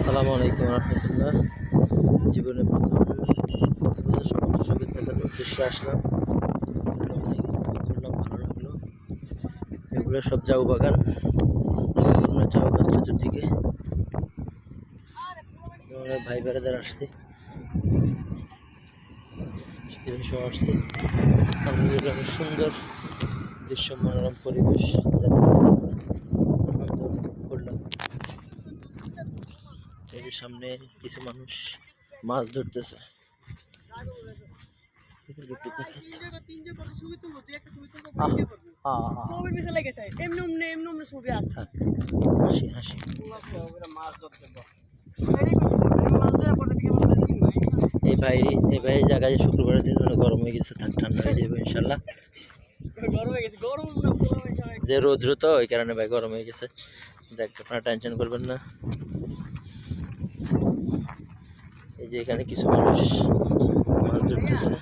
আসসালামু আলাইকুম রহমতুল্লাহ। জীবনে প্রথম কক্সবাজার সমুদ্র সৈকত দেখার উদ্দেশ্যে আসলাম। করলাম, ভালো লাগলো। এগুলো সব জাউ বাগান, জাউ গাছ চতুর্দিকে। অনেক ভাই বেড়াদার আসছে, সব আসছে। আলহামদুলিল্লাহ, অনেক সুন্দর দৃশ্য, মনোরম পরিবেশ, আনন্দ করলাম। এই যে সামনে কিছু মানুষ মাছ ধরতেছে। হাসি হাসি এই ভাই জায়গায় শুক্রবারের দিন গরম হয়ে গেছে, ঠান্ডা হয়ে যাবে ইনশাল্লাহ। যে রৌদ্র তো ওই কারণে ভাই গরম হয়ে গেছে। যাক, আপনারা টেনশন করবেন না। এই যে এখানে কিছু মানুষ মাছ ধরতেছে।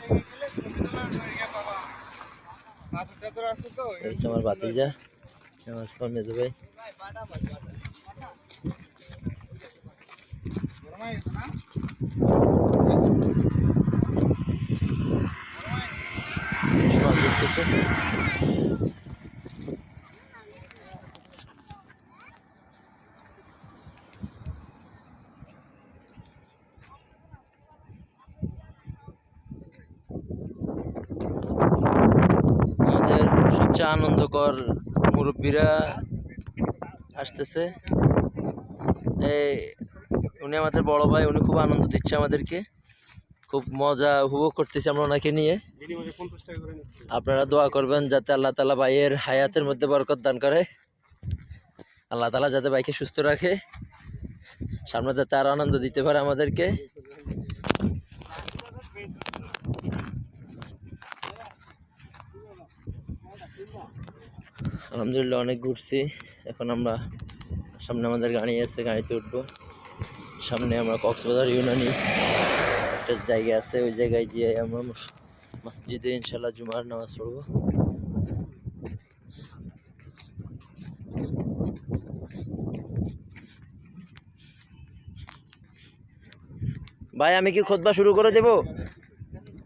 আমার ভাতিজা, আমার মেজো ভাই। মাছ ধরতেছে। আমাদের সবচেয়ে আনন্দকর মুরব্বীরা আসতেছে। উনি আমাদের বড় ভাই, উনি খুব আনন্দ দিচ্ছে আমাদেরকে, খুব মজা উপভোগ করতেছি আমরা ওনাকে নিয়ে। আপনারা দোয়া করবেন যাতে আল্লাহ তাআলা ভাইয়ের হায়াতের মধ্যে বরকত দান করে, আল্লাহ তাআলা যাতে ভাইকে সুস্থ রাখে, সামনে যাতে আরো আনন্দ দিতে পারে আমাদেরকে। আলহামদুলিল্লাহ, অনেক ঘুরছি। এখন আমরা সামনে আমাদের গাড়ি আছে, গাড়িতে উঠবো। সামনে আমরা কক্সবাজার ইউনানি একটা জায়গা আছে, ওই জায়গায় গিয়ে আমরা মসজিদে ইনশাল্লাহ জুমার নামাজ পড়বো। ভাই, আমি কি খুতবা শুরু করে দেবো?